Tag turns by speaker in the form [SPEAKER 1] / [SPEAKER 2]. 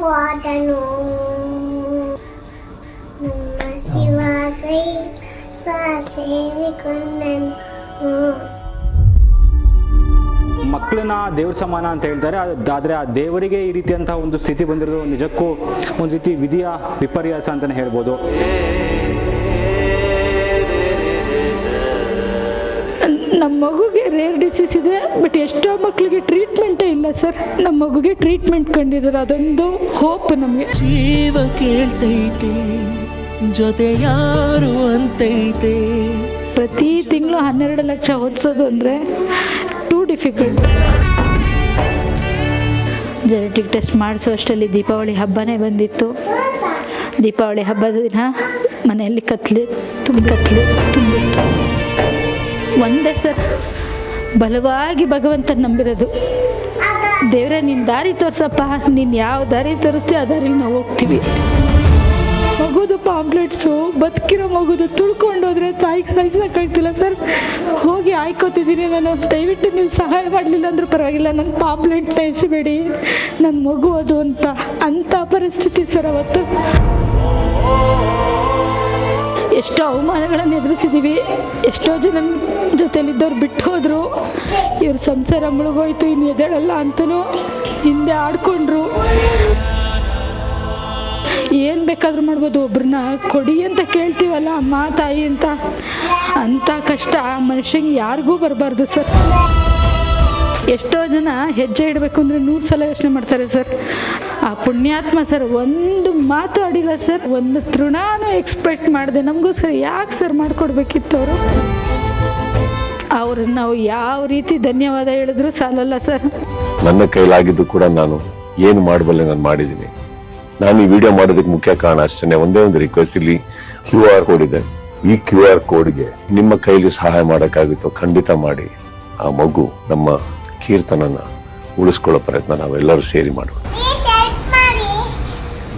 [SPEAKER 1] ಹೋದನು ನಮ್ಮ ಶಿವ ಕೈ ಸೇರಿಕೊಂಡನು.
[SPEAKER 2] ಮಕ್ಕಳನ್ನ ದೇವ್ರ ಸಮಾನ ಅಂತ ಹೇಳ್ತಾರೆ. ಆದರೆ ಆ ದೇವರಿಗೆ ಈ ರೀತಿಯಂತಹ ಒಂದು ಸ್ಥಿತಿ ಬಂದಿರೋದು ನಿಜಕ್ಕೂ ಒಂದು ರೀತಿ ವಿಧಿಯ ವಿಪರ್ಯಾಸ ಅಂತಲೇ ಹೇಳ್ಬೋದು.
[SPEAKER 3] ನಮ್ಮ ಮಗುಗೆ ರೇರ್ ಡಿಸೀಸ್ ಇದೆ, ಬಟ್ ಎಷ್ಟೋ ಮಕ್ಕಳಿಗೆ ಟ್ರೀಟ್ಮೆಂಟೇ ಇಲ್ಲ ಸರ್. ನಮ್ಮ ಮಗುಗೆ ಟ್ರೀಟ್ಮೆಂಟ್ ಕಂಡಿದ್ದಾರೆ, ಅದೊಂದು ಹೋಪ್ ನಮಗೆ.
[SPEAKER 4] ಜೀವ ಕೇಳ್ತೈತೆ, ಜೊತೆ ಯಾರು ಅಂತೈತೆ.
[SPEAKER 3] ಪ್ರತಿ ತಿಂಗಳು 12 ಲಕ್ಷ ಓದಿಸೋದು ಅಂದರೆ ಟೂ ಡಿಫಿಕಲ್ಟ್. ಜೆನೆಟಿಕ್ ಟೆಸ್ಟ್ ಮಾಡಿಸೋ ಅಷ್ಟರಲ್ಲಿ ದೀಪಾವಳಿ ಹಬ್ಬನೇ ಬಂದಿತ್ತು. ದೀಪಾವಳಿ ಹಬ್ಬದ ದಿನ ಮನೆಯಲ್ಲಿ ಕತ್ಲೆ ತುಂಬಿತ್ತು. ಒಂದೇ ಸರ್, ಬಲವಾಗಿ ಭಗವಂತನ ನಂಬಿರೋದು. ದೇವರೇ ನೀನು ದಾರಿ ತೋರಿಸಪ್ಪ, ನೀನು ಯಾವ ದಾರಿ ತೋರಿಸ್ತೀವಿ ಆ ದಾರಿಲಿ ನಾವು ಹೋಗ್ತೀವಿ. ಮಗುದು ಪಾಂಪ್ಲೆಟ್ಸು, ಬದುಕಿರೋ ಮಗುದು ತುಳ್ಕೊಂಡೋದ್ರೆ ತಾಯಿಗೆ ಸಹಿಸೋಕ್ಕಾಗ್ತಿಲ್ಲ ಸರ್. ಹೋಗಿ ಆಯ್ಕೋತಿದ್ದೀನಿ ನಾನು. ದಯವಿಟ್ಟು ನೀವು ಸಹಾಯ ಮಾಡಲಿಲ್ಲ ಅಂದ್ರೂ ಪರವಾಗಿಲ್ಲ, ನನ್ನ ಪಾಂಪ್ಲೆಟ್ನ ಎಸಿಬೇಡಿ, ನನ್ನ ಮಗು ಅದು ಅಂಥ ಪರಿಸ್ಥಿತಿ ಸರ್ ಅವತ್ತು. ಎಷ್ಟೋ ಅವಮಾನಗಳನ್ನು ಎದುರಿಸಿದ್ದೀವಿ. ಎಷ್ಟೋ ಜನ ಜೊತೆಲಿದ್ದವ್ರು ಬಿಟ್ಟು ಹೋದರು. ಇವ್ರ ಸಂಸಾರ ಮುಳುಗೋಯ್ತು, ಇನ್ನು ಎದ್ದೇಳಲ್ಲ ಅಂತಲೂ ಹಿಂದೆ ಆಡ್ಕೊಂಡ್ರು. ಏನು ಬೇಕಾದರೂ ಮಾಡ್ಬೋದು, ಒಬ್ರನ್ನ ಕೊಡಿ ಅಂತ ಕೇಳ್ತೀವಲ್ಲ ಅಮ್ಮ ತಾಯಿ ಅಂಥ ಕಷ್ಟ ಮನುಷ್ಯಂಗೆ ಯಾರಿಗೂ ಬರಬಾರ್ದು ಸರ್. ಎಷ್ಟೋ ಜನ ಹೆಜ್ಜೆ ಇಡಬೇಕು ಅಂದರೆ 100 ಸಲ ಯೋಚನೆ ಮಾಡ್ತಾರೆ ಸರ್. ಆ ಪುಣ್ಯಾತ್ಮ ಸರ್ ಒಂದು ಮಾತು ಆಡಿಲ್ಲ ಸರ್, ಒಂದು ತೃಣಾನು ಎಕ್ಸ್ಪೆಕ್ಟ್ ಮಾಡಿದೆ. ನಮಗೋಸ್ಕರ ಯಾಕೆ ಸರ್ ಮಾಡಿಕೊಡ್ಬೇಕಿತ್ತು ಅವರು? ಅವ್ರನ್ನ ನಾವು ಯಾವ ರೀತಿ ಧನ್ಯವಾದ ಹೇಳಿದ್ರು ಸಾಲಲ್ಲ ಸರ್.
[SPEAKER 5] ನನ್ನ ಕೈಲಾಗಿದ್ದು ಕೂಡ ನಾನು ಏನು ಮಾಡಬಲ್ಲೆ ನಾನು ಮಾಡಿದ್ದೀನಿ. ನಾನು ಈ ವಿಡಿಯೋ ಮಾಡೋದಕ್ಕೆ ಮುಖ್ಯ ಕಾರಣ ಅಷ್ಟೇ, ಒಂದೇ ಒಂದು ರಿಕ್ವೆಸ್ಟ್. ಇಲ್ಲಿ QR ಕೋಡ್ ಇದೆ. ಈ QR ಕೋಡ್ಗೆ ನಿಮ್ಮ ಕೈಲಿ ಸಹಾಯ ಮಾಡೋಕ್ಕಾಗುತ್ತೋ ಖಂಡಿತ ಮಾಡಿ. ಆ ಮಗು ನಮ್ಮ ಕೀರ್ತನನ್ನ ಉಳಿಸ್ಕೊಳ್ಳೋ ಪ್ರಯತ್ನ ನಾವೆಲ್ಲರೂ ಸೇರಿ ಮಾಡೋಣ.